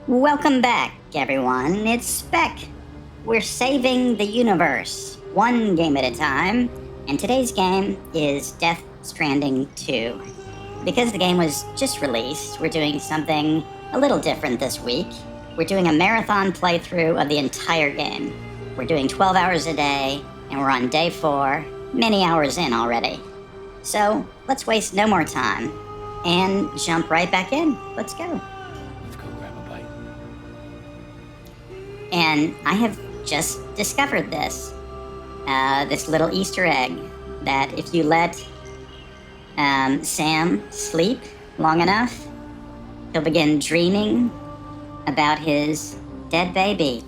Welcome back, everyone. It's Spec. We're saving the universe, one game at a time, and today's game is Death Stranding 2. Because the game was just released, we're doing something a little different this week. We're doing a marathon playthrough of the entire game. We're doing 12 hours a day, and we're on day 4, many hours in already. So let's waste no more time and jump right back in. Let's go. Let's go grab a bite. And I have just discovered this little Easter egg that if you let Sam sleep long enough, he'll begin dreaming about his dead baby.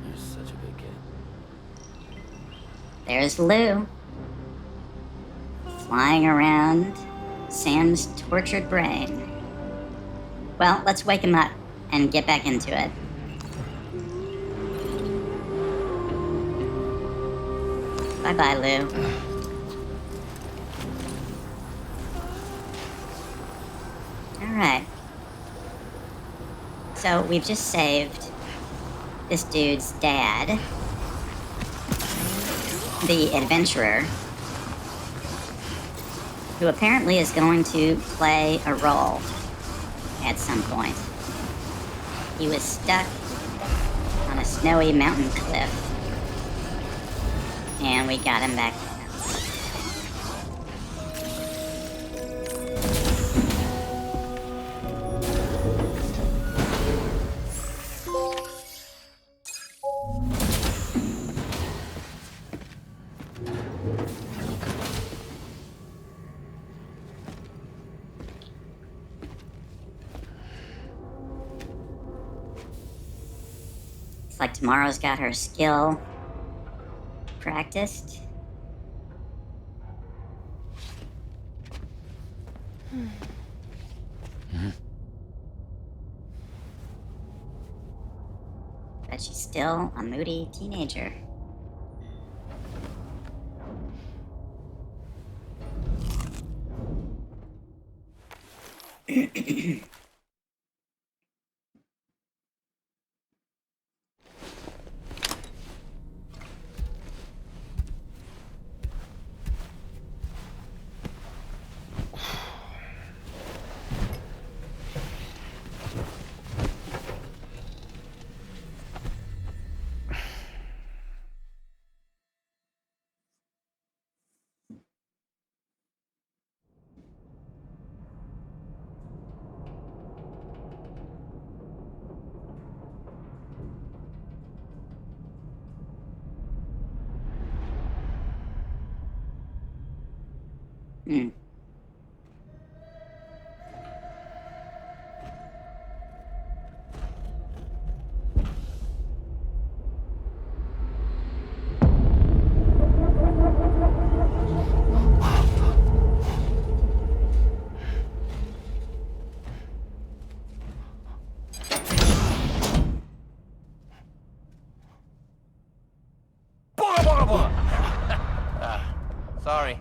You're such a good kid. There's Lou, flying around Sam's tortured brain. Well, let's wake him up and get back into it. Bye-bye, Lou. All right. So we've just saved this dude's dad, the adventurer, who apparently is going to play a role at some point. He was stuck on a snowy mountain cliff, and we got him back. It's like tomorrow's got her skill practiced. But she's still a moody teenager. Hmm. Sorry.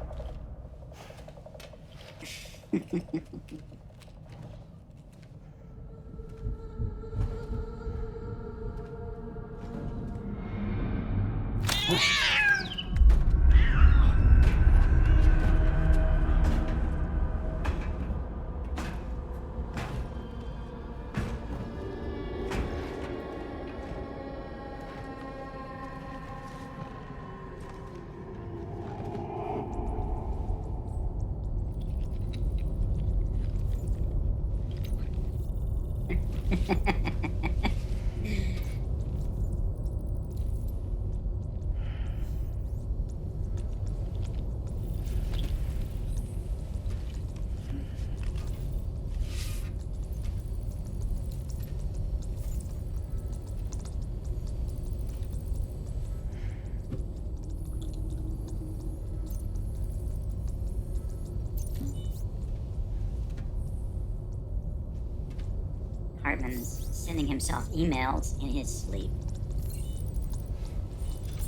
Hartman's sending himself emails in his sleep.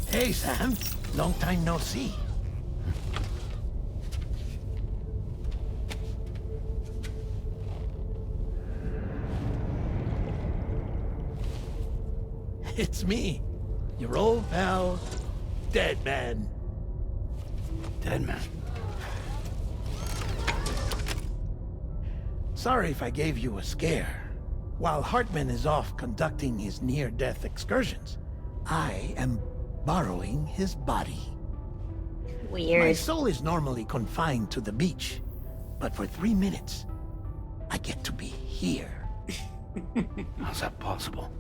Hey, Sam. Long time no see. It's me, your old pal, Dead Man. Dead man. Sorry if I gave you a scare. While Hartman is off conducting his near-death excursions, I am borrowing his body. My Weird. soul is normally confined to the beach, but for 3 minutes, I get to be here. How's that possible?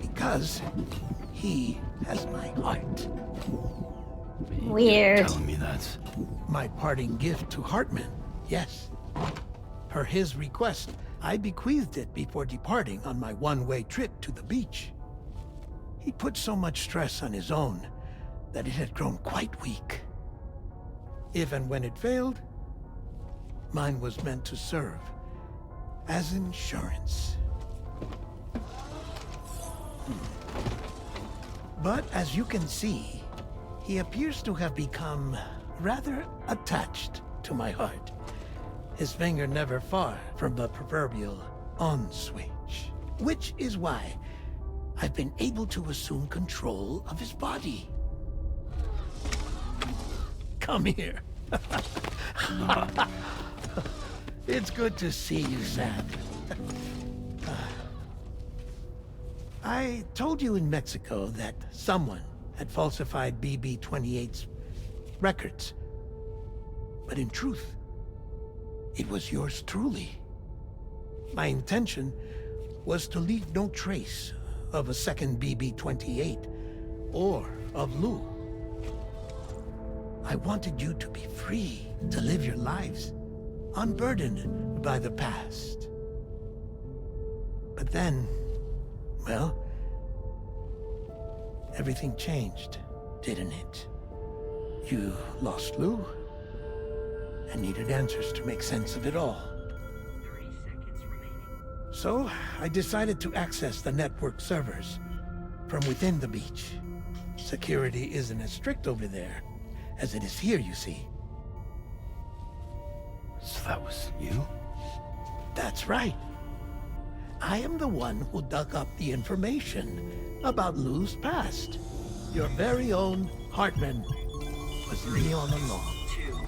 Because he has my heart. Weird. You're telling me that's... My parting gift to Hartman, yes. Per his request, I bequeathed it before departing on my one-way trip to the beach. He put so much stress on his own that it had grown quite weak. If and when it failed, mine was meant to serve as insurance. But as you can see, he appears to have become rather attached to my heart. His finger never far from the proverbial on switch. Which is why I've been able to assume control of his body. Come here. It's good to see you, Sam. I told you in Mexico that someone had falsified BB-28's records. But in truth, it was yours truly. My intention was to leave no trace of a second BB-28 or of Lou. I wanted you to be free to live your lives, unburdened by the past. But then, well, everything changed, didn't it? You lost Lou, and needed answers to make sense of it all. 30 seconds remaining. So, I decided to access the network servers from within the beach. Security isn't as strict over there as it is here, you see. So that was you? That's right. I am the one who dug up the information about Lou's past. Your very own Hartman was me all along. 2.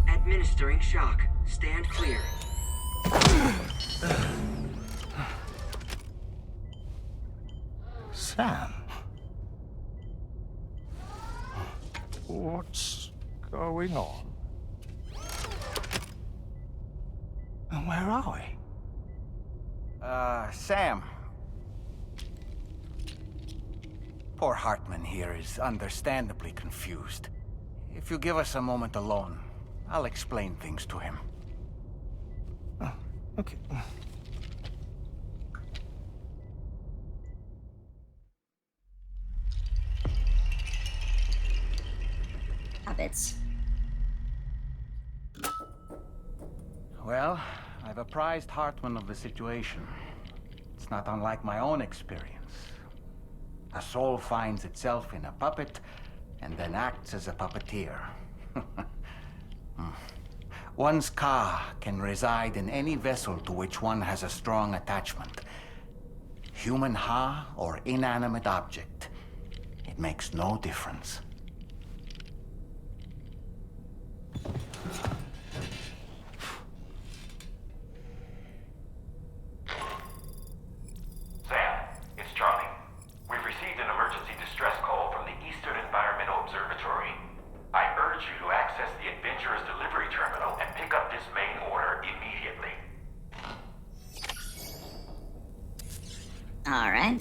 Administering shock. Stand clear. Sam. What's going on? And where are we? Sam. Poor Hartman here is understandably confused. If you give us a moment alone, I'll explain things to him. Okay. Hobbits. Well, I've apprised Hartman of the situation. It's not unlike my own experience. A soul finds itself in a puppet and then acts as a puppeteer. One's ka can reside in any vessel to which one has a strong attachment. Human ha or inanimate object. It makes no difference. Sam, it's Charlie. We've received an emergency distress call from the Eastern Environmental Observatory. I urge you to access the Adventurer's delivery terminal and pick up this main order immediately. All right.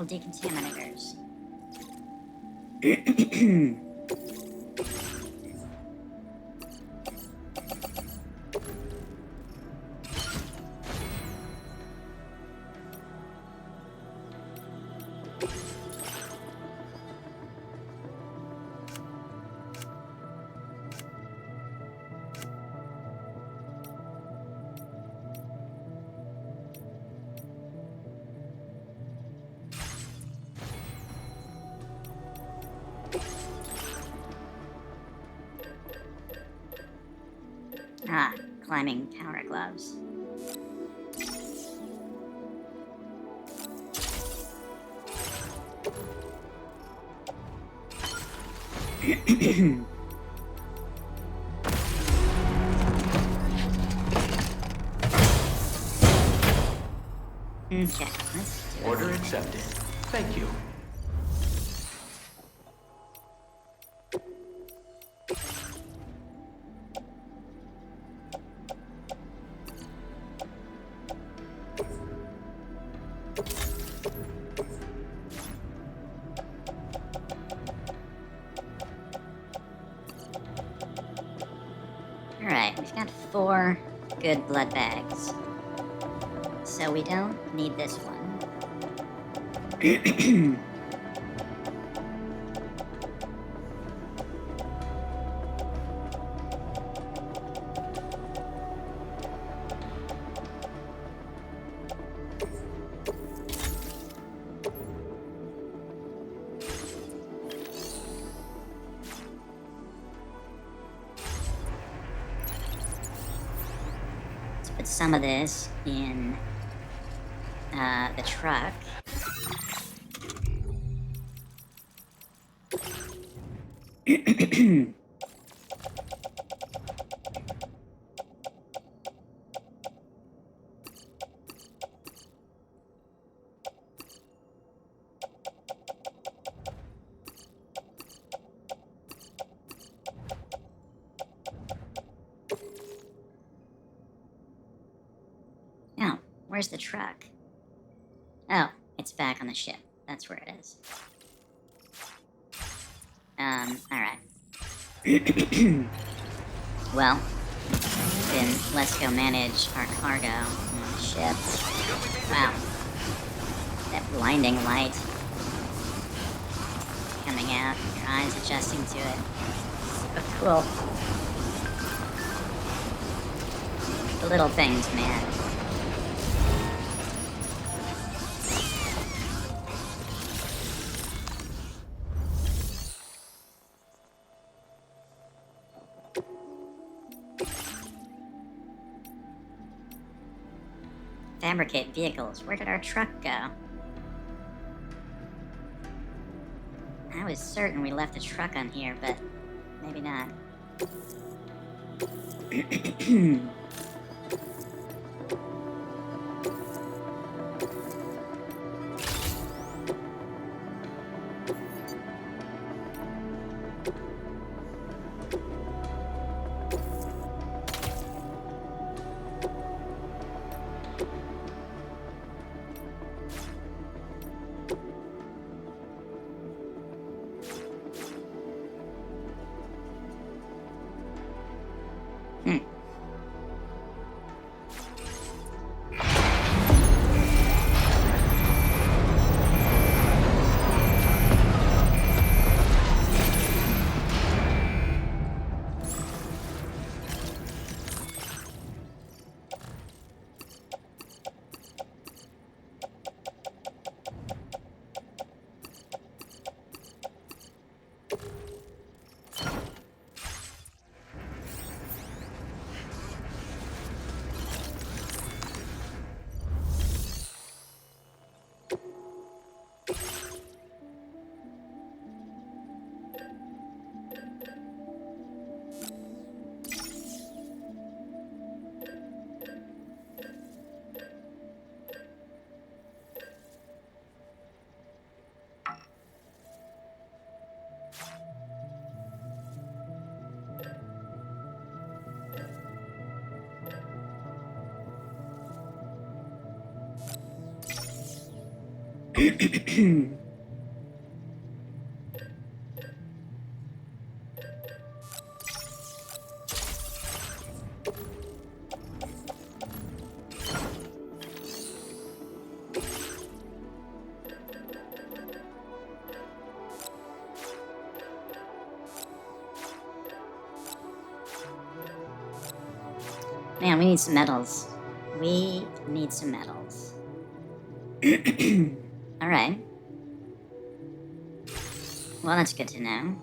chiral decontaminators. Ah, climbing power gloves. Okay, let's do it. Order accepted. Thank you. Alright, we've got 4 good blood bags. So we don't need this one. Let's put some of this in the truck. Oh, where's the truck? Oh, it's back on the ship. That's where it is. Alright. Well, then let's go manage our cargo on the ship. Wow. That blinding light coming out, your eyes adjusting to it. So cool. The little things, man. Fabricate vehicles. Where did our truck go? I was certain we left the truck on here, but maybe not. Man, we need some medals. We need some medals. Alright. Well, that's good to know.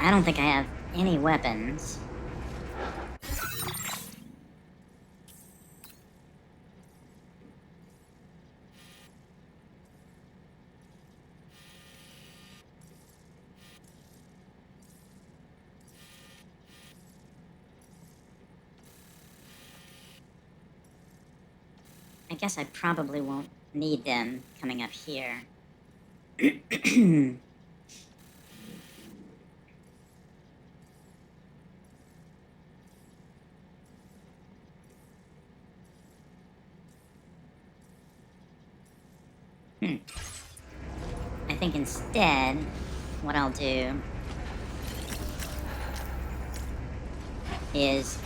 I don't think I have any weapons. I guess I probably won't need them coming up here. I think instead, what I'll do is,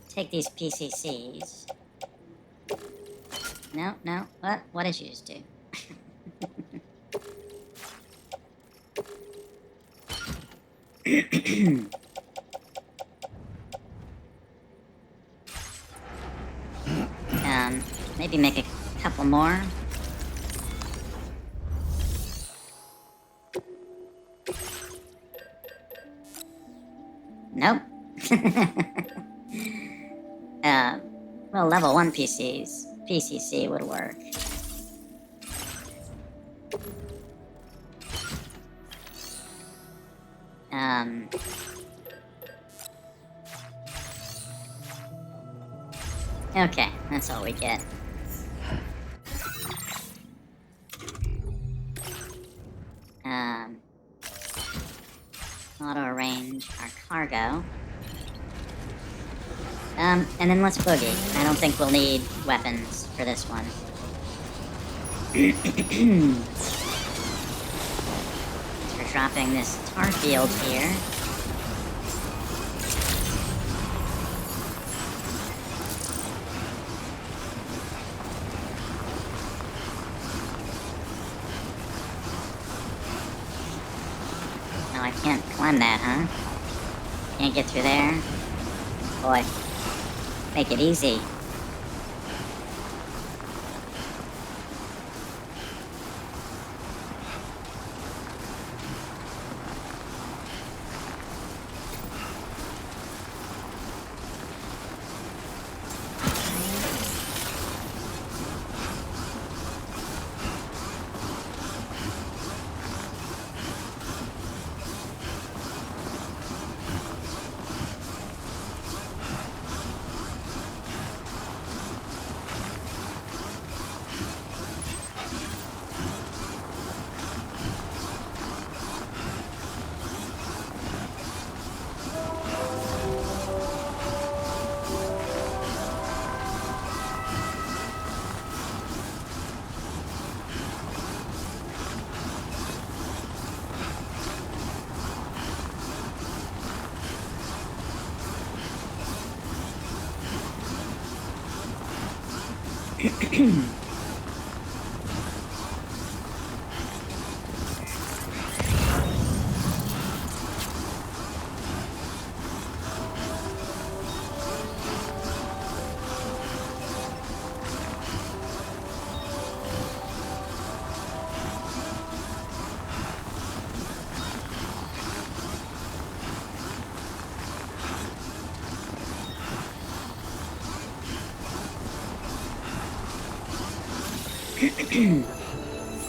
take these PCCs. No, no, what did you just do? Maybe make a couple more. Nope. Well, level 1 PCC would work. Okay, that's all we get. Auto arrange our cargo. And then let's boogie. I don't think we'll need weapons for this one. We're dropping this tar field here. Oh, I can't climb that, huh? Can't get through there? Boy. Make it easy.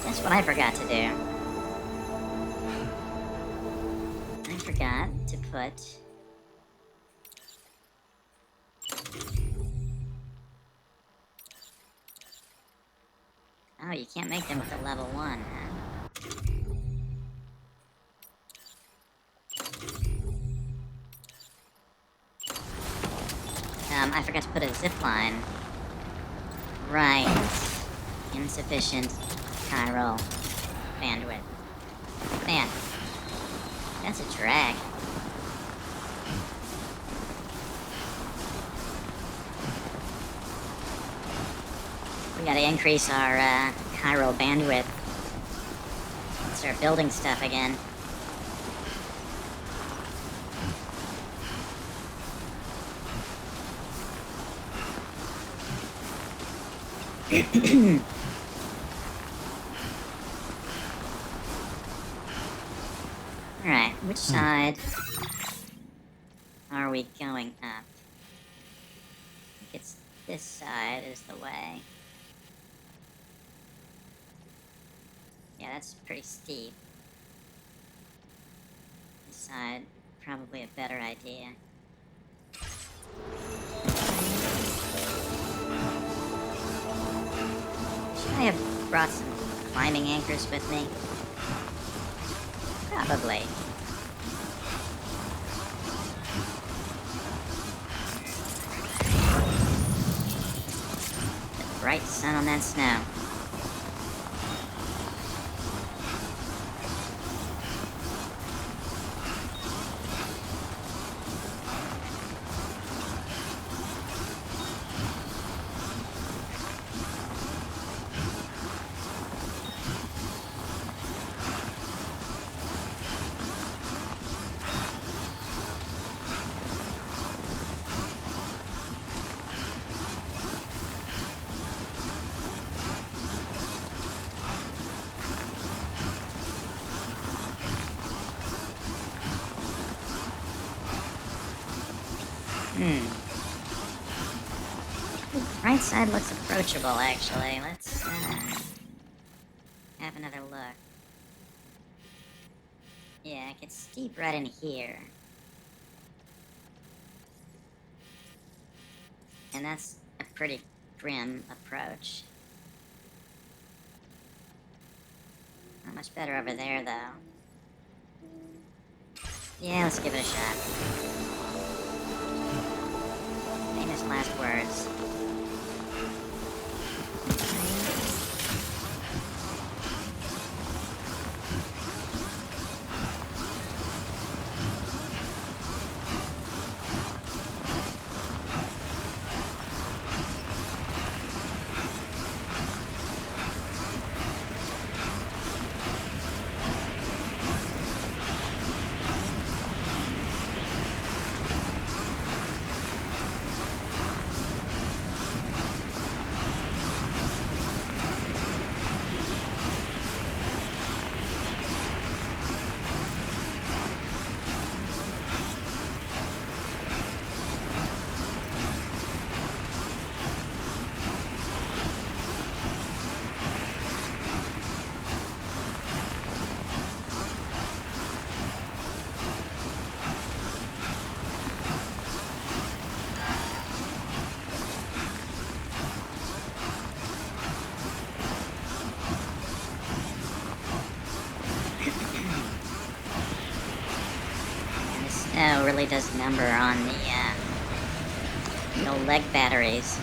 That's what I forgot to do. I forgot to put... Oh you can't make them with a level 1, huh? I forgot to put a zip line. Right. Insufficient chiral bandwidth. Man, that's a drag. We gotta increase our chiral bandwidth. Start building stuff again. Alright, which side are we going up? I think it's this side is the way. Yeah, that's pretty steep. This side, probably a better idea. Should I have brought some climbing anchors with me? Probably. The bright sun on that snow. The right side looks approachable, actually. Let's have another look. Yeah, it gets steep right in here. And that's a pretty grim approach. Not much better over there, though. Yeah, let's give it a shot. Famous last words. Snow really does number on the old leg batteries.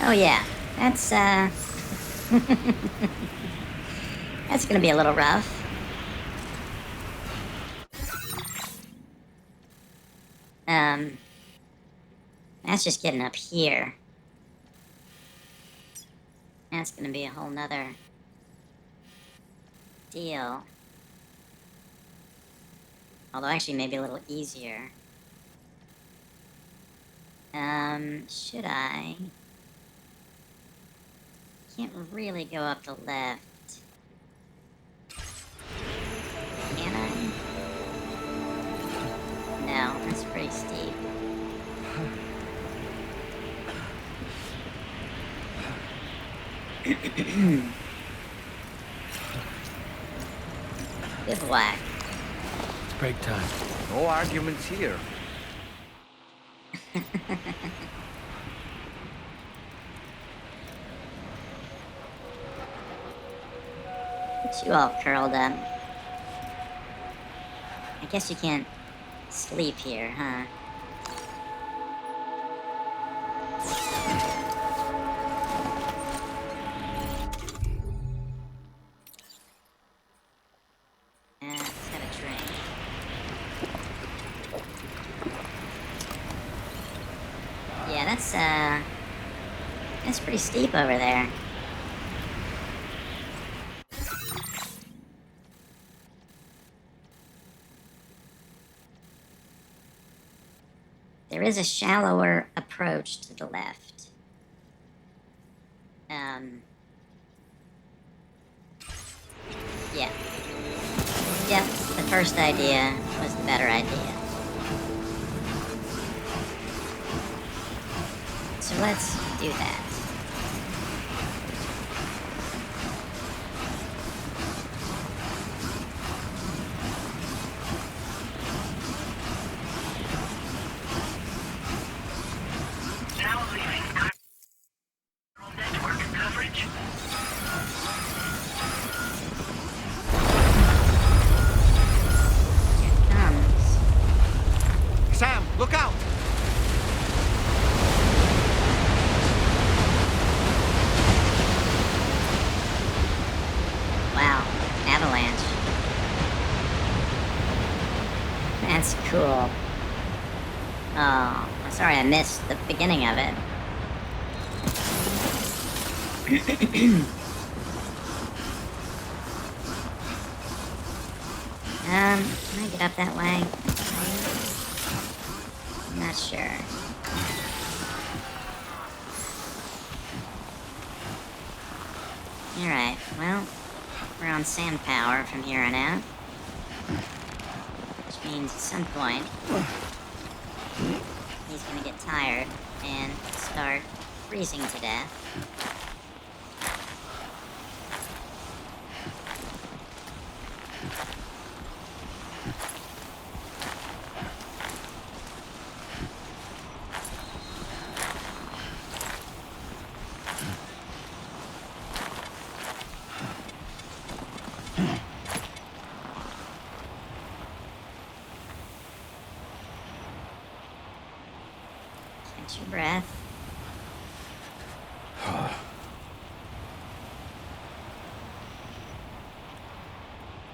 Oh yeah, that's that's gonna be a little rough. That's just getting up here. That's gonna be a whole nother deal. Although actually maybe a little easier. Should I? Can't really go up the left. Can I? No, that's pretty steep. Bivouac. It's break time. No arguments here. Get you all curled up. I guess you can't sleep here, huh? Let's have a drink. Yeah, that's pretty steep over there. There is a shallower approach to the left. Yeah. Yep, the first idea was the better idea. So let's do that. Now leaving network coverage. Here it comes. Sam, look out! Wow, avalanche. That's cool. Oh, I'm sorry I missed the beginning of it. Can I get up that way? I'm not sure. Alright, well, we're on sand power from here on out. Which means at some point, he's gonna get tired and start freezing to death. Catch your breath.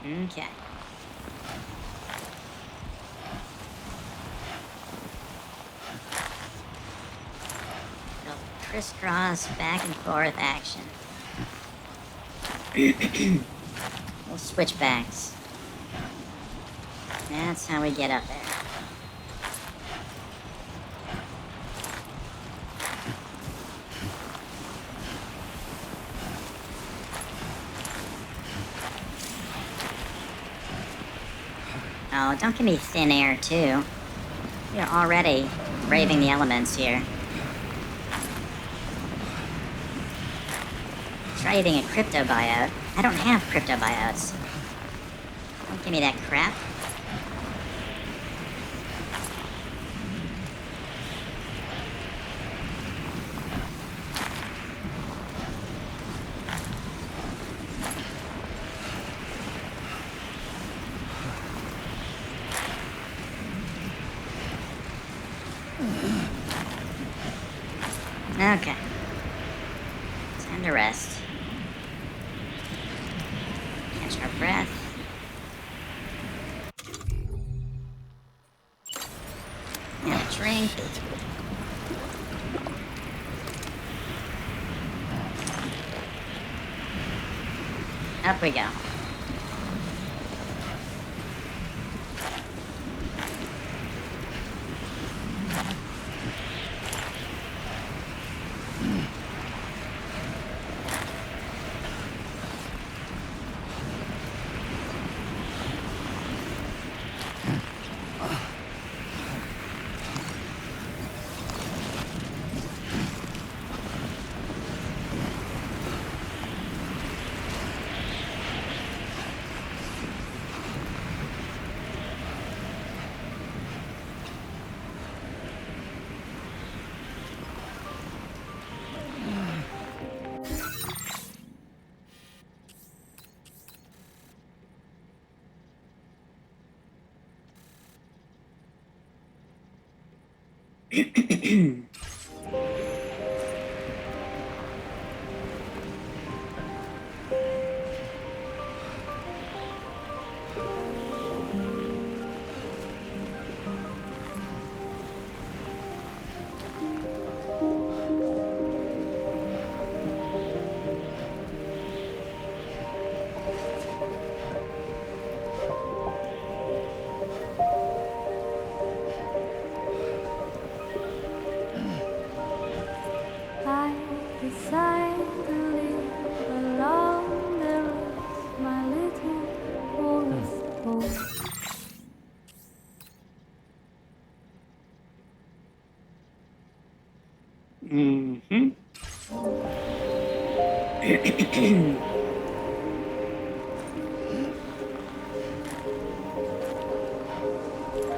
Okay. Little crisscross back and forth action. Little switchbacks. That's how we get up there. Oh, don't give me thin air, too. You're already braving the elements here. Try eating a cryptobiote. I don't have cryptobiotes. Don't give me that crap. Okay. Time to rest. Catch our breath. And a drink. Up we go. I decide to live along the road, my little forest home. Mm-hmm.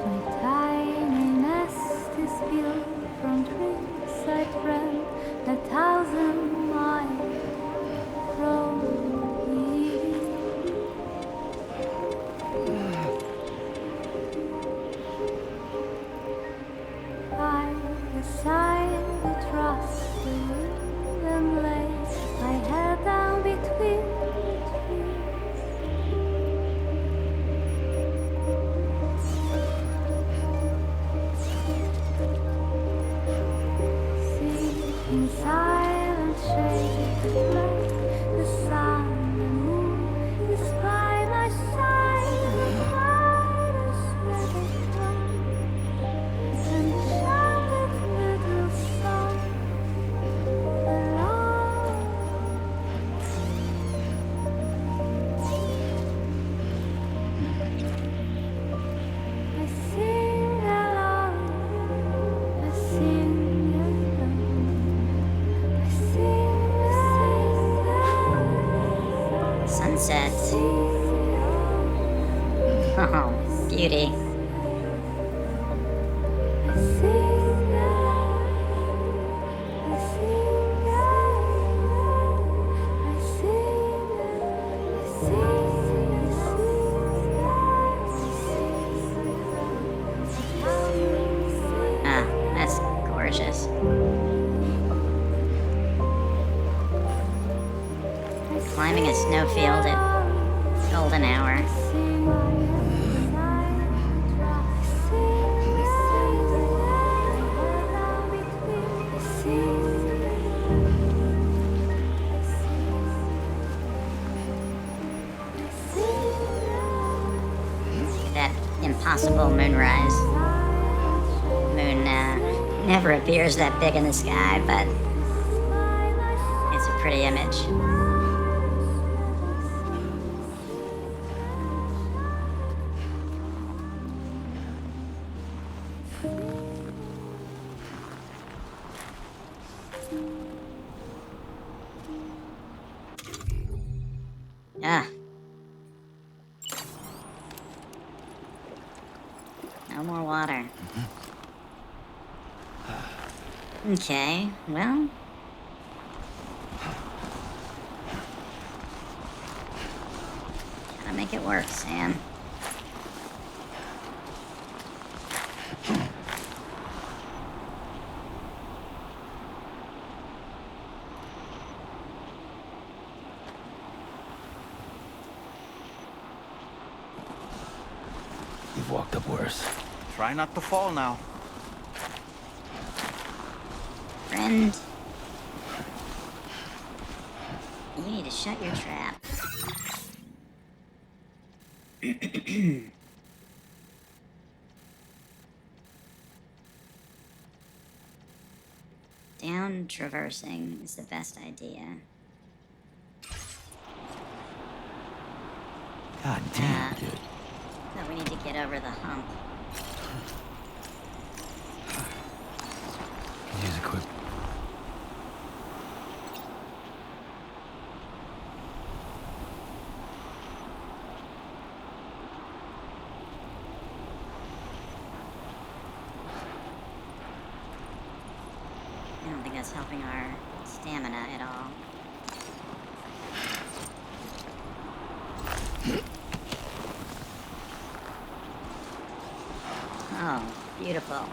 My tiny nest is built from trees I plant 1,000 miles from here. I decide to trust the wind and lay my head down between the trees. Sit in silent shade, let the sun and moon is by my side. The clouds let it come and chant its little song along. I sing along, I sing along, I sing, Sunset. sing Oh, beauty. I sing I sing I Ah, that's gorgeous. Climbing a snowfield at golden hour. That impossible moonrise. Moon never appears that big in the sky, but it's a pretty image. Ah. No more water. Okay, well. Gotta make it work, Sam. You've walked up worse. Try not to fall now. Friend. You need to shut your trap. Down traversing is the best idea. God damn, dude. But we need to get over the hump. Could use a quick. I don't think that's helping our stamina at all. Oh, beautiful.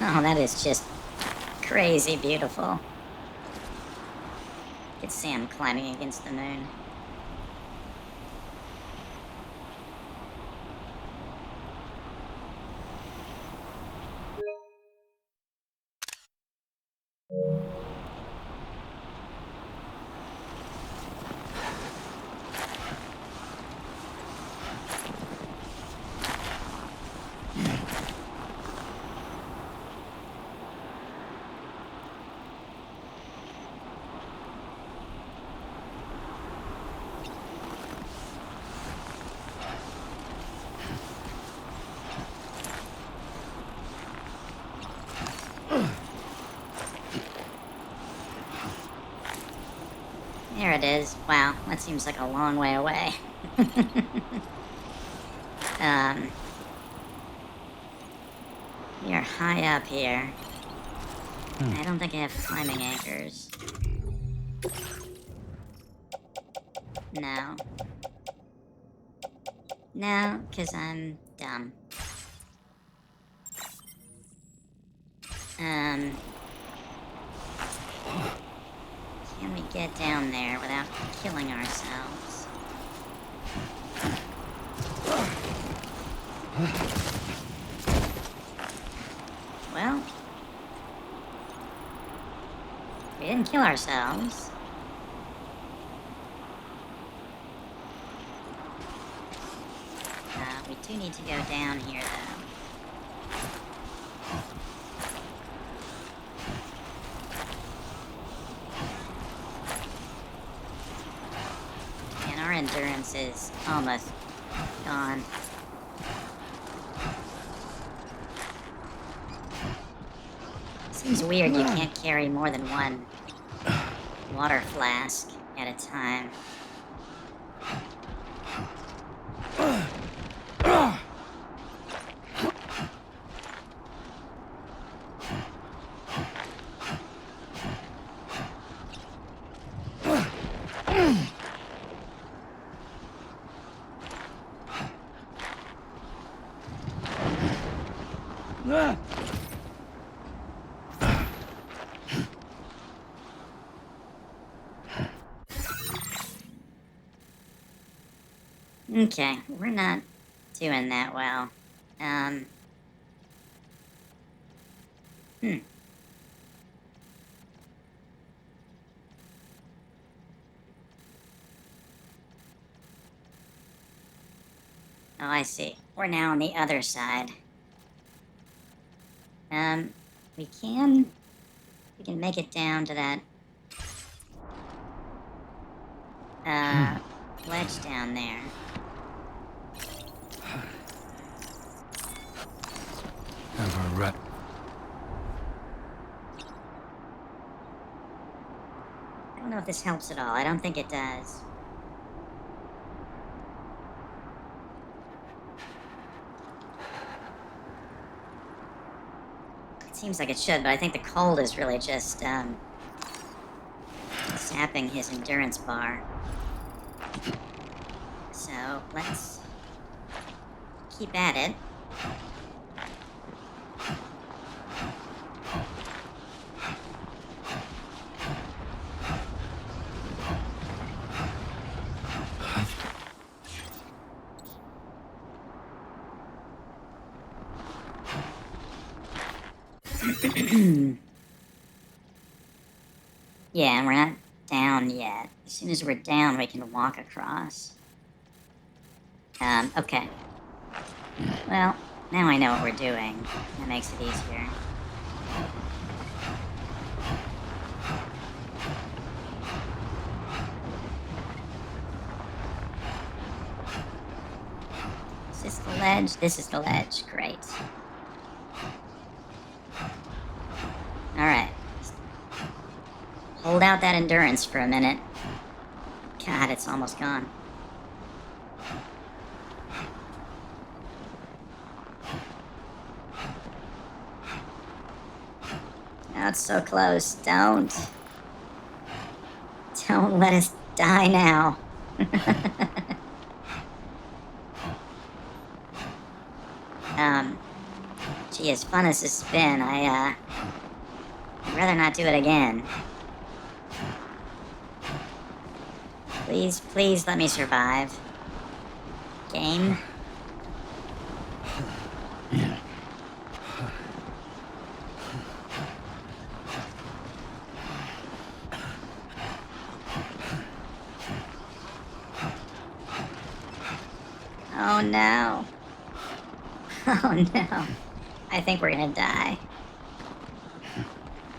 Oh, that is just crazy beautiful. You can see him climbing against the moon. There it is. Wow, that seems like a long way away. We are high up here. I don't think I have climbing anchors. No. No, because I'm dumb. Can we get down there without killing ourselves? Well, we didn't kill ourselves. We do need to go down here, though. And our endurance is almost gone. Seems weird you can't carry more than one water flask at a time. Okay, we're not doing that well. Oh, I see. We're now on the other side. We can make it down to that, ledge down there. Have a rut. I don't know if this helps at all. I don't think it does. It seems like it should, but I think the cold is really just, sapping his endurance bar. So, let's keep at it. Yeah, and we're not down yet. As soon as we're down, we can walk across. Okay. Well, now I know what we're doing. That makes it easier. Is this the ledge? This is the ledge. Great. Alright. Hold out that endurance for a minute. God, it's almost gone. it's so close. Don't. Don't let us die now. Gee, as fun as this has been, I'd rather not do it again. Please, please let me survive. Game. Oh no. Oh no. I think we're gonna die.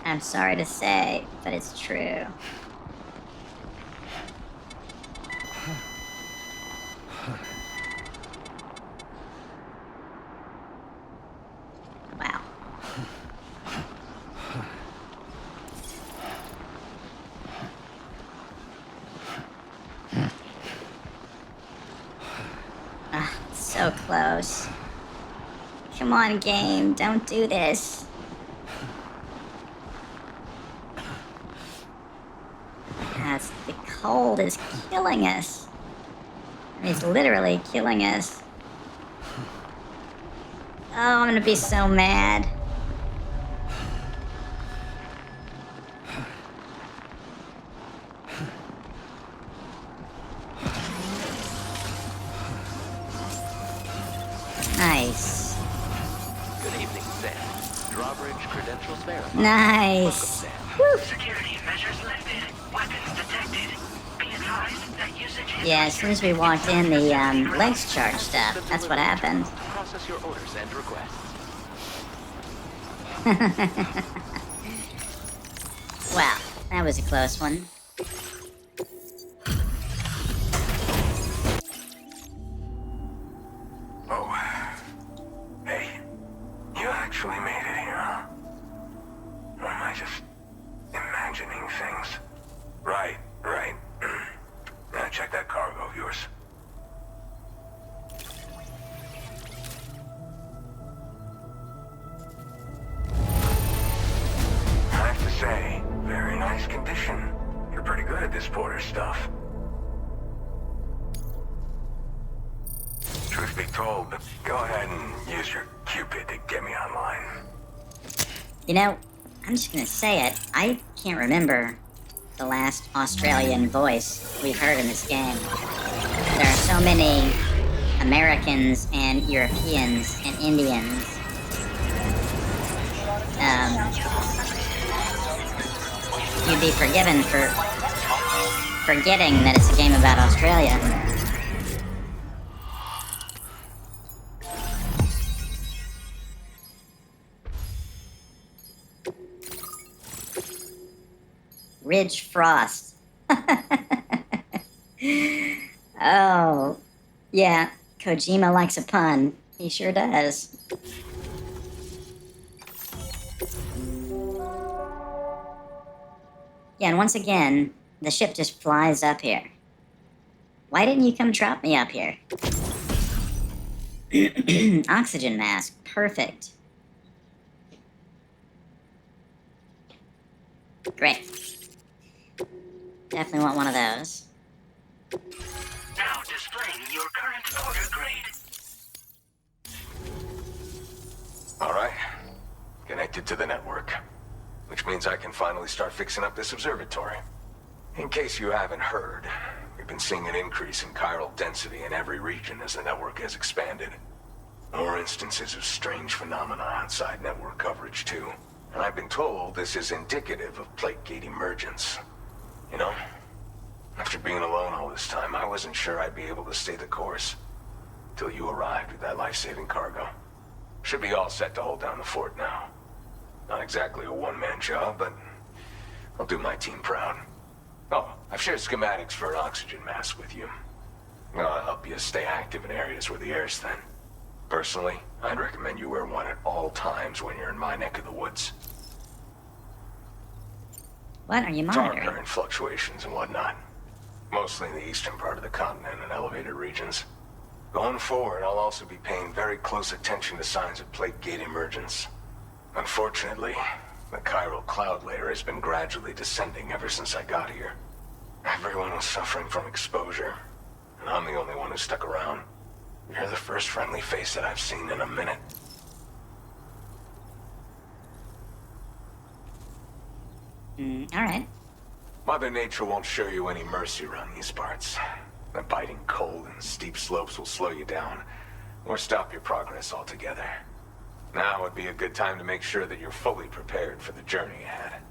I'm sorry to say, but it's true. Wow. Ah, so close. Come on, game, don't do this. Yes, the cold is killing us. It's literally killing us. Oh, I'm gonna be so mad. Nice. Good evening, Sam. Drawbridge credentials verified. Nice. Security measures lifted. Weapons detected. Be advised that usage is Yeah, as soon as we walked in, the legs charged stuff. That's what happened. Process your orders and requests. Wow, that was a close one. Oh. Hey. You actually made it here, huh? Or am I just imagining things? Right. Now check that cargo of yours. I have to say, very nice condition. You're pretty good at this porter stuff. Truth be told, go ahead and use your Cupid to get me online. You know, I'm just gonna say it. I can't remember the last Australian voice we've heard in this game. There are so many Americans and Europeans and Indians. You'd be forgiven for forgetting that it's a game about Australia. Ridge Frost. Oh, yeah, Kojima likes a pun. He sure does. Yeah, and once again, the ship just flies up here. Why didn't you come drop me up here? Oxygen mask. Perfect. Great. Definitely want one of those. now displaying your current order grade. Alright. Connected to the network. Which means I can finally start fixing up this observatory. In case you haven't heard, we've been seeing an increase in chiral density in every region as the network has expanded. More instances of strange phenomena outside network coverage too. And I've been told this is indicative of plate gate emergence. You know, after being alone all this time, I wasn't sure I'd be able to stay the course. Till you arrived with that life-saving cargo. Should be all set to hold down the fort now. Not exactly a one-man job, but I'll do my team proud. Oh, I've shared schematics for an oxygen mask with you. I'll help you stay active in areas where the air's thin. Personally, I'd recommend you wear one at all times when you're in my neck of the woods. What are you Tar monitoring? current fluctuations and whatnot. Mostly in the eastern part of the continent and elevated regions. Going forward, I'll also be paying very close attention to signs of plate gate emergence. Unfortunately, The chiral cloud layer has been gradually descending ever since I got here. Everyone was suffering from exposure, and I'm the only one who stuck around. You're the first friendly face that I've seen in a minute. Alright. Mother Nature won't show you any mercy around these parts. The biting cold and steep slopes will slow you down, or stop your progress altogether. Now would be a good time to make sure that you're fully prepared for the journey ahead.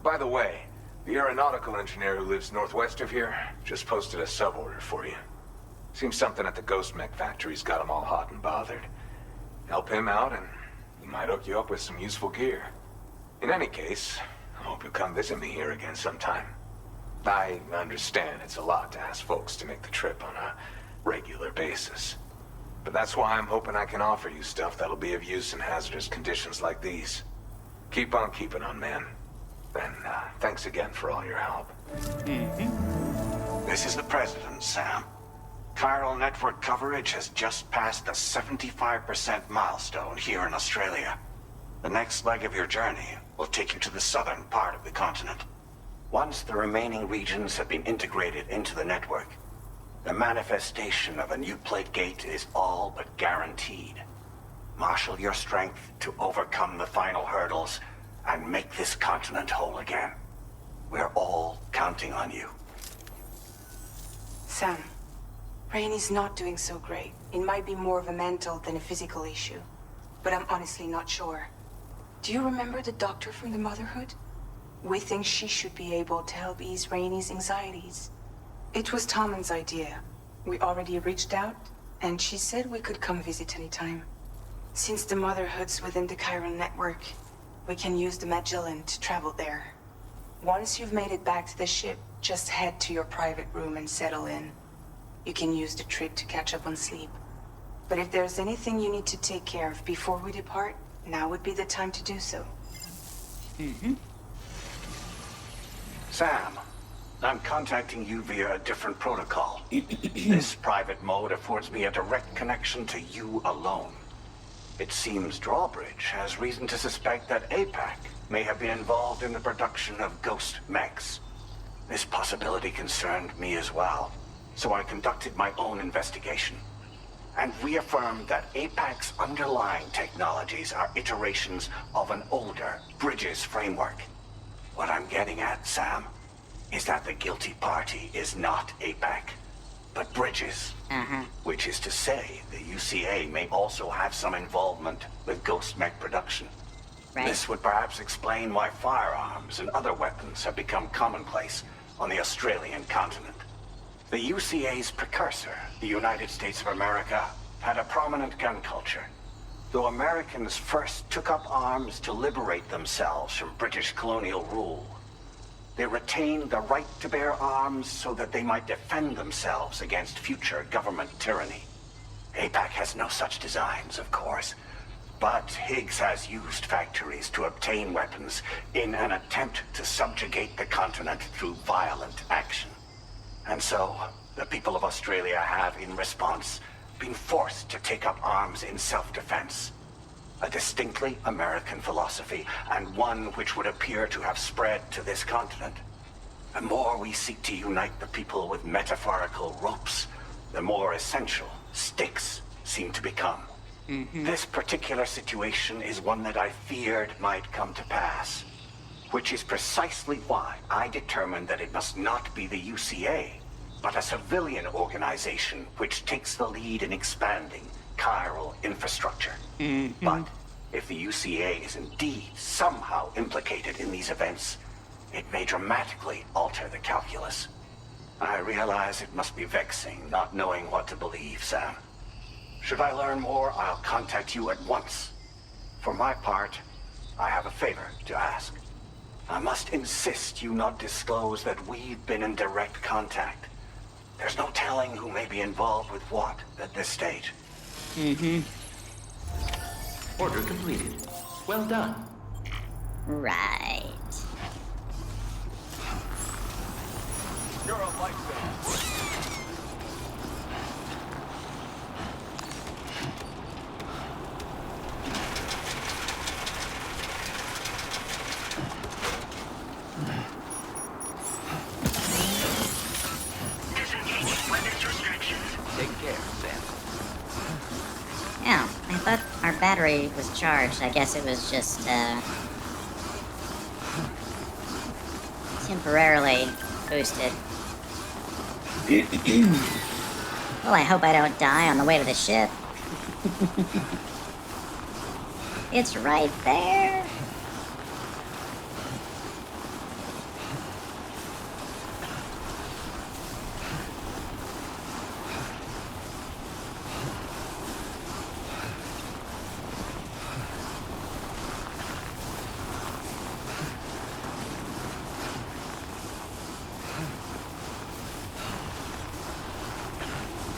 By the way, the aeronautical engineer who lives northwest of here just posted a sub-order for you. Seems something at the ghost mech factory's got him all hot and bothered. Help him out and he might hook you up with some useful gear. In any case, I hope you'll come visit me here again sometime. I understand it's a lot to ask folks to make the trip on a regular basis. But that's why I'm hoping I can offer you stuff that'll be of use in hazardous conditions like these. Keep on keeping on, man. And thanks again for all your help. This is the President, Sam. Chiral network coverage has just passed the 75% milestone here in Australia. The next leg of your journey will take you to the southern part of the continent. Once the remaining regions have been integrated into the network, the manifestation of a new plate gate is all but guaranteed. Marshal your strength to overcome the final hurdles and make this continent whole again. We're all counting on you. Sam, Rainey's not doing so great. It might be more of a mental than a physical issue, but I'm honestly not sure. Do you remember the doctor from the Motherhood? We think she should be able to help ease Rainey's anxieties. It was Tommen's idea. We already reached out, and she said we could come visit anytime. Since the Motherhood's within the chiral network, we can use the Magellan to travel there. Once you've made it back to the ship, just head to your private room and settle in. You can use the trip to catch up on sleep. But if there's anything you need to take care of before we depart, now would be the time to do so. Sam, I'm contacting you via a different protocol. This private mode affords me a direct connection to you alone. It seems Drawbridge has reason to suspect that APAC may have been involved in the production of ghost mechs. This possibility concerned me as well, so I conducted my own investigation and reaffirmed that APAC's underlying technologies are iterations of an older Bridges framework. What I'm getting at, Sam, is that the guilty party is not APAC, but Bridges. Which is to say, the UCA may also have some involvement with ghost mech production. Right. This would perhaps explain why firearms and other weapons have become commonplace on the Australian continent. The UCA's precursor, the United States of America, had a prominent gun culture. Though Americans first took up arms to liberate themselves from British colonial rule, they retained the right to bear arms so that they might defend themselves against future government tyranny. APAC has no such designs, of course, but Higgs has used factories to obtain weapons in an attempt to subjugate the continent through violent action. And so, the people of Australia have, in response, been forced to take up arms in self-defense. A distinctly American philosophy, and one which would appear to have spread to this continent. The more we seek to unite the people with metaphorical ropes, the more essential sticks seem to become. This particular situation is one that I feared might come to pass, which is precisely why I determined that it must not be the UCA, but a civilian organization which takes the lead in expanding chiral infrastructure. But if the UCA is indeed somehow implicated in these events, it may dramatically alter the calculus. I realize it must be vexing not knowing what to believe, Sam. Should I learn more, I'll contact you at once. For my part, I have a favor to ask. I must insist you not disclose that we've been in direct contact. There's no telling who may be involved with what at this stage. Order completed. Well done. Right. You're a lifesaver. battery was charged. I guess it was just temporarily boosted. Well, I hope I don't die on the way to the ship. It's right there.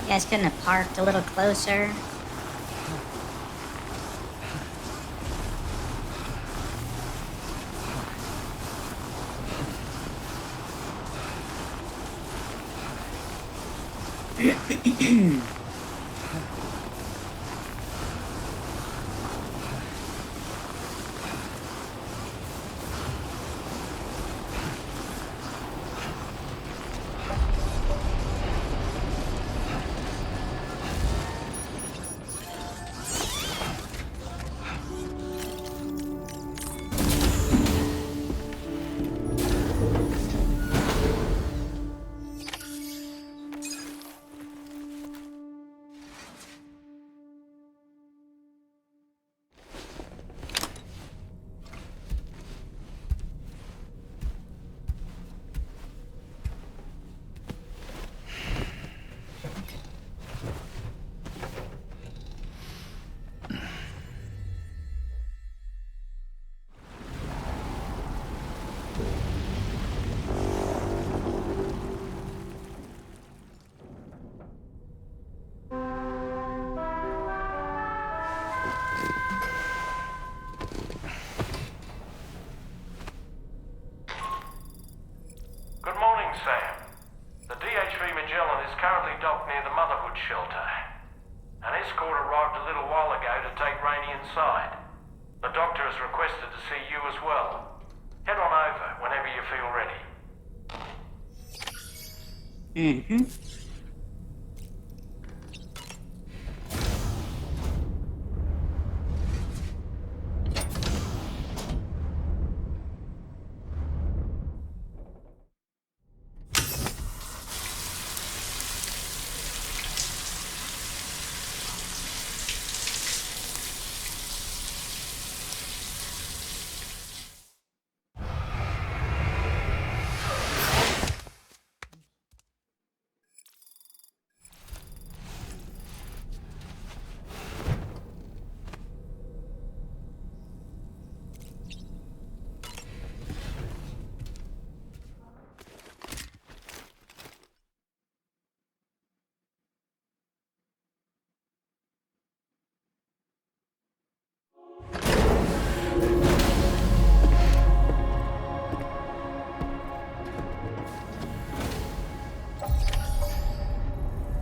You guys couldn't have parked a little closer? Good morning, Sam. The DHV Magellan is currently docked near the Motherhood shelter. An escort arrived a little while ago to take Rainey inside. The doctor has requested to see you as well. Head on over whenever you feel ready. Mm-hmm.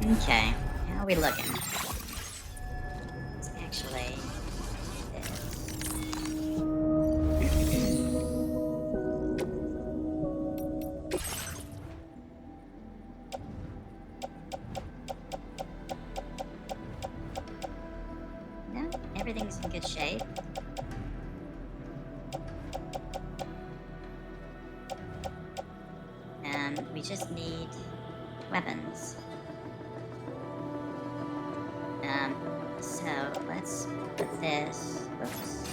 Okay, how are we looking? It's actually no, everything's in good shape. We just need weapons. So let's put this. Oops.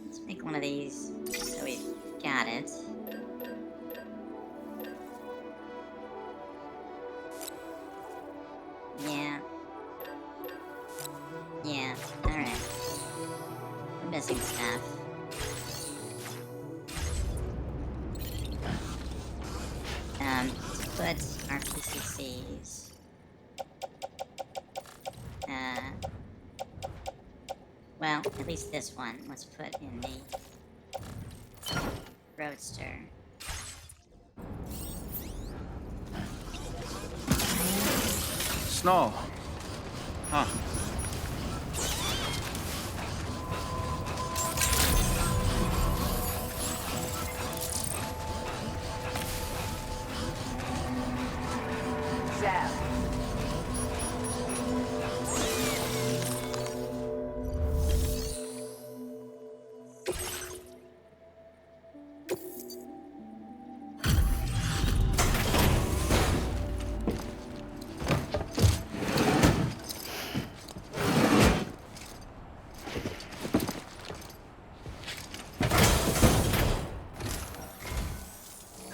Let's make one of these so we've got it. Yeah, alright. We're missing stuff. Let's put our PCCs. Well, at least this one. Let's put in the Roadster. Snow. Huh.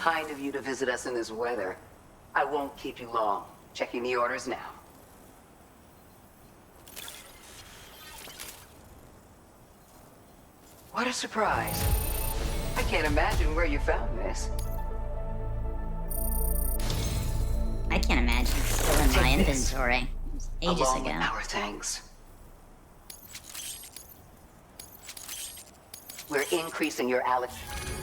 Kind of you to visit us in this weather. I won't keep you long. Checking the orders now. What a surprise. I can't imagine where you found this. I can't imagine it's still in my Take this, inventory. It was ages along ago. with our thanks. We're increasing your alloc.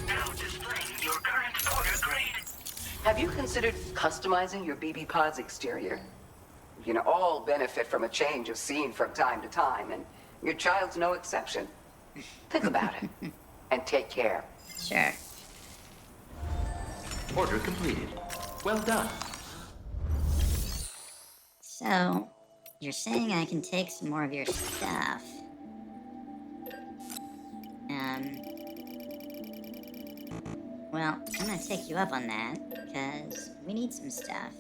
Now displaying your current order grade. Have you considered customizing your BB pod's exterior? You can all benefit from a change of scene from time to time, and your child's no exception. Think about it, and take care. Sure. Order completed. Well done. So, you're saying I can take some more of your stuff. Well, I'm gonna take you up on that, because we need some stuff.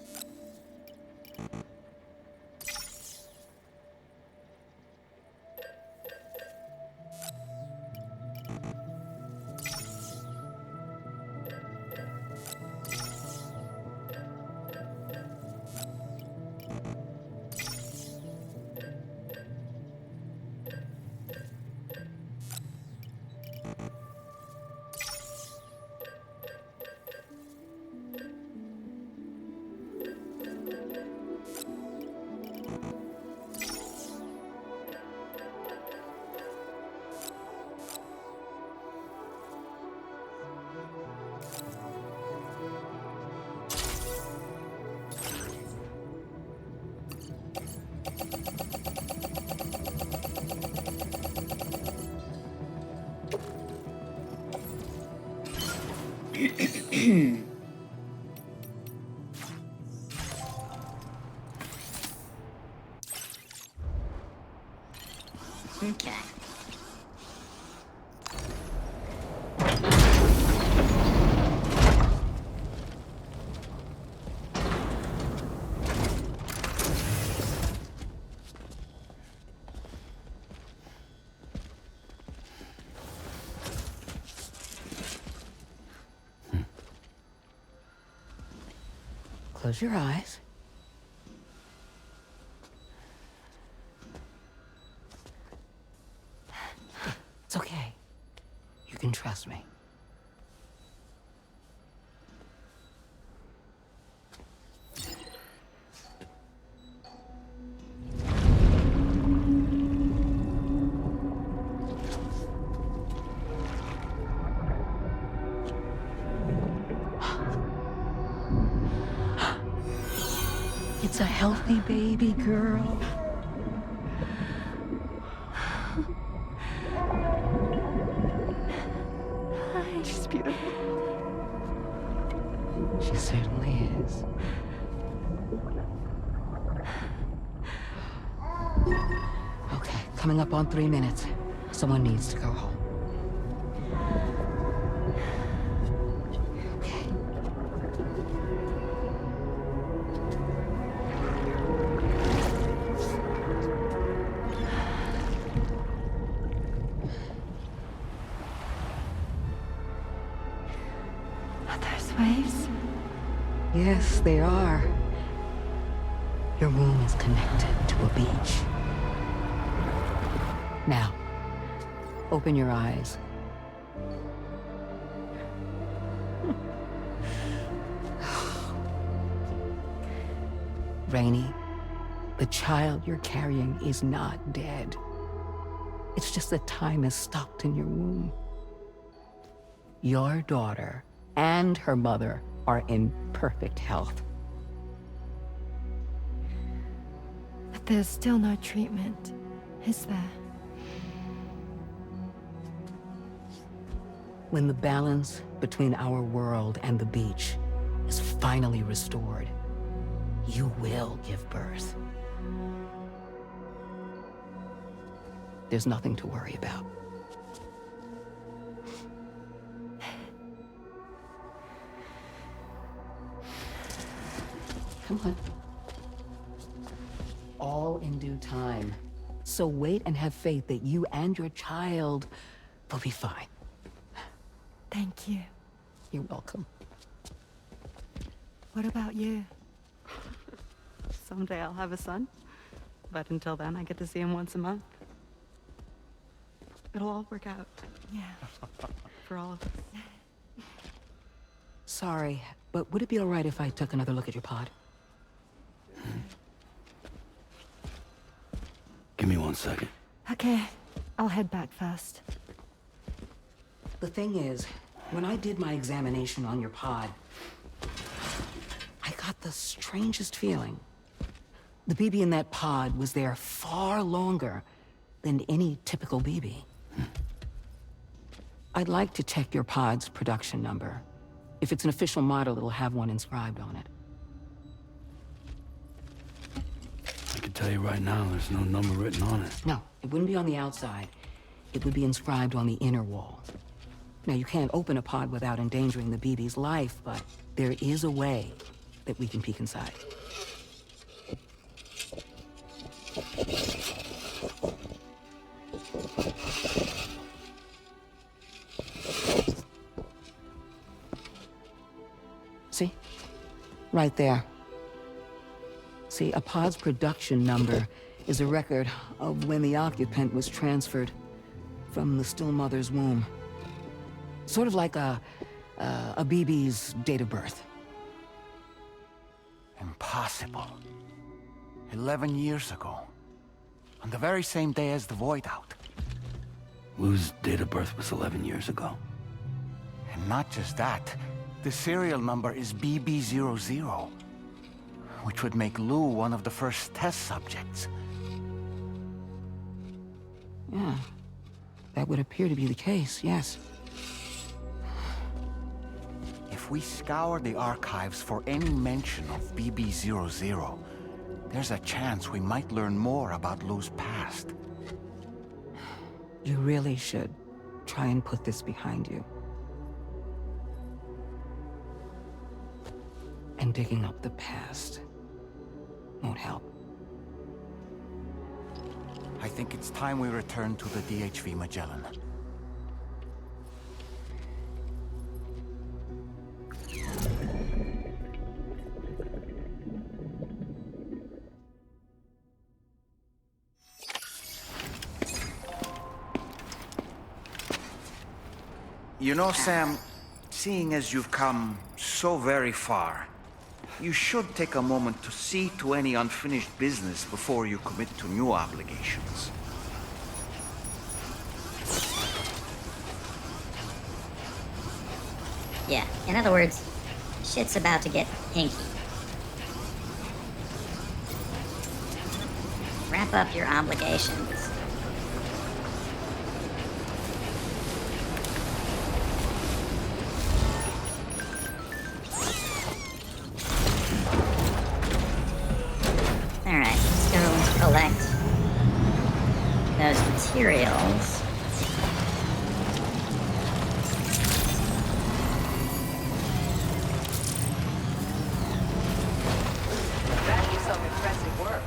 Okay. Close your eyes. It's okay. You can trust me. It's a healthy baby girl. She's beautiful. She certainly is. Okay, coming up on 3 minutes. Someone needs to go home. Okay. There's waves. Yes, they are. Your womb is connected to a beach. Now, open your eyes. Rainy, the child you're carrying is not dead. It's just that time has stopped in your womb. Your daughter and her mother are in perfect health. But there's still no treatment, is there? When the balance between our world and the beach is finally restored, you will give birth. There's nothing to worry about. Come on. All in due time. So wait and have faith that you and your child will be fine. Thank you. You're welcome. What about you? Someday I'll have a son, but until then I get to see him once a month. It'll all work out. Yeah. For all of us. Sorry, but would it be all right if I took another look at your pod? Give me 1 second. Okay, I'll head back first. The thing is, when I did my examination on your pod, I got the strangest feeling. The BB in that pod was there far longer than any typical BB. I'd like to check your pod's production number. If it's an official model, it'll have one inscribed on it. I can tell you right now, there's no number written on it. No, it wouldn't be on the outside. It would be inscribed on the inner wall. Now, you can't open a pod without endangering the BB's life, but there is a way that we can peek inside. See? Right there. See, a pod's production number is a record of when the occupant was transferred from the still mother's womb. Sort of like a BB's date of birth. Impossible. 11 years ago. On the very same day as the Void Out. Lou's date of birth was 11 years ago. And not just that, the serial number is BB00, which would make Lou one of the first test subjects. Yeah, that would appear to be the case, yes. If we scour the archives for any mention of BB00, there's a chance we might learn more about Lou's past. You really should try and put this behind you. And digging up the past won't help. I think it's time we return to the DHV Magellan. You know, Sam, seeing as you've come so very far, you should take a moment to see to any unfinished business before you commit to new obligations. Yeah, in other words, shit's about to get hinky. Wrap up your obligations. Alright, let's go collect those materials. That is some impressive work.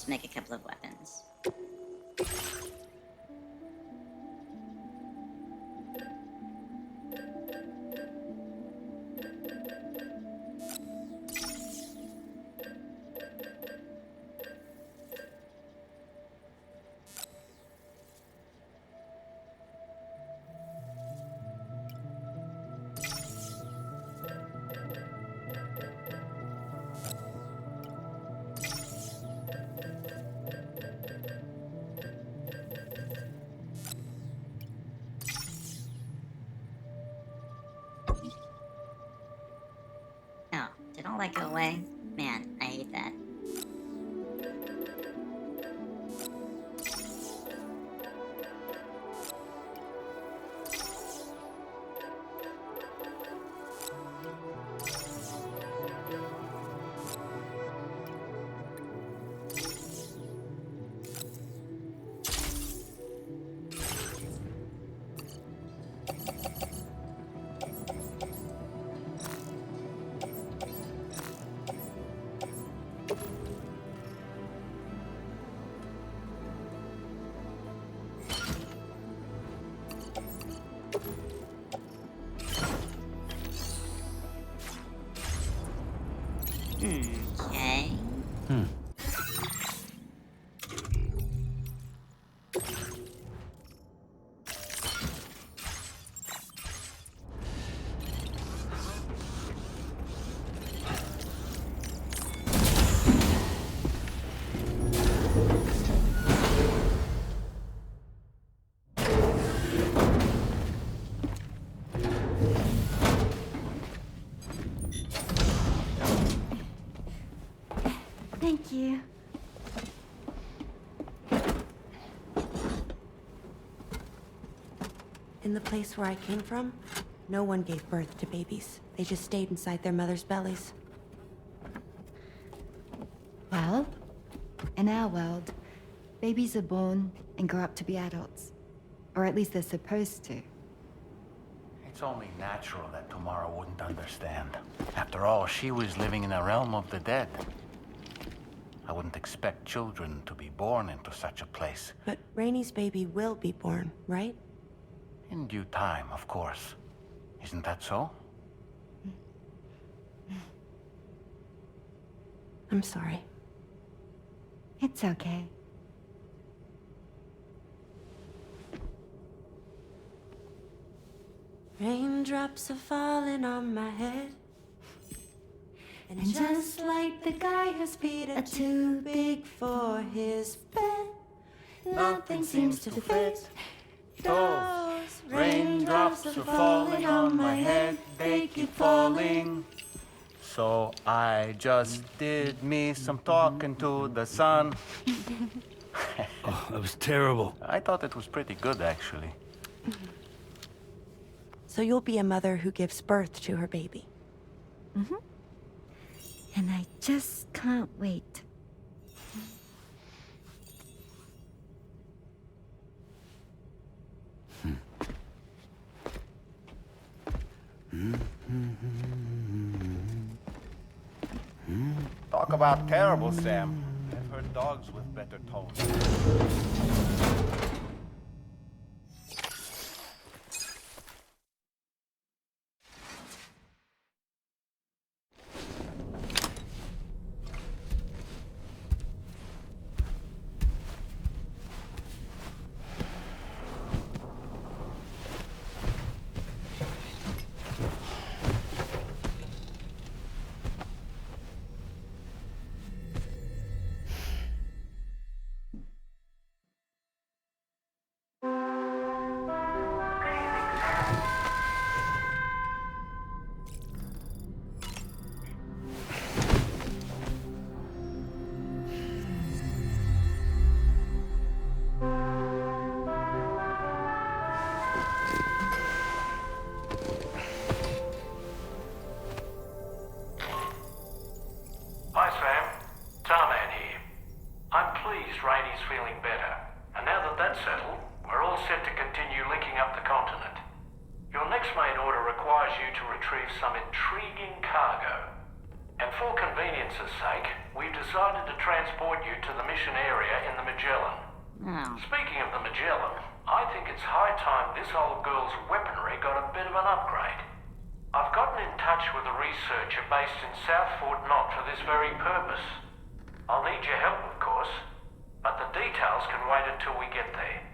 let's make a couple of weapons. Oh, did all that go away? Man, I hate that. Okay. Thank you. In the place where I came from, no one gave birth to babies. They just stayed inside their mother's bellies. Well, in our world, babies are born and grow up to be adults. Or at least they're supposed to. It's only natural that Tamara wouldn't understand. After all, she was living in a realm of the dead. I wouldn't expect children to be born into such a place. But Rainey's baby will be born, right? In due time, of course. Isn't that so? I'm sorry. It's okay. Raindrops are falling on my head. And just like the guy whose feet are too big for his bed, nothing seems to fit. Those raindrops are falling on my head, they keep falling. So I just did me some talking to the sun. Oh, that was terrible. I thought it was pretty good, actually. So you'll be a mother who gives birth to her baby. Mm-hmm. And I just can't wait. Talk about terrible, Sam. I've heard dogs with better tones. Hi, Sam. Tarman here. I'm pleased Rainey's feeling better. And now that that's settled, we're all set to continue linking up the continent. Your next main order requires you to retrieve some intriguing cargo. And for convenience's sake, we've decided to transport you to the mission area in the Magellan. Oh. Speaking of the Magellan, I think it's high time this old girl's weaponry got a bit of an upgrade. I've gotten in touch with a researcher based in South Fort Knott for this very purpose. I'll need your help, of course, but the details can wait until we get there.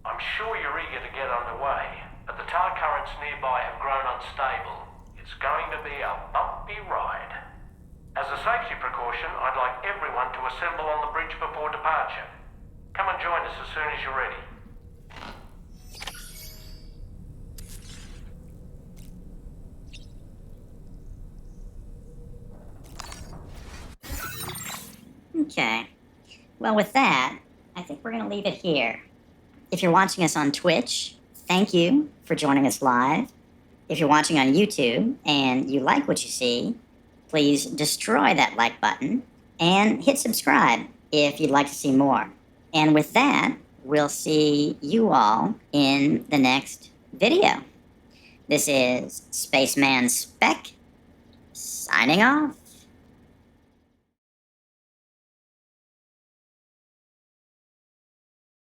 I'm sure you're eager to get underway, but the tar currents nearby have grown unstable. It's going to be a bumpy ride. As a safety precaution, I'd like everyone to assemble on the bridge before departure. Come and join us as soon as you're ready. Okay. Well, with that, I think we're going to leave it here. If you're watching us on Twitch, thank you for joining us live. If you're watching on YouTube and you like what you see, please destroy that like button and hit subscribe if you'd like to see more. And with that, we'll see you all in the next video. This is Spaceman Spec, signing off.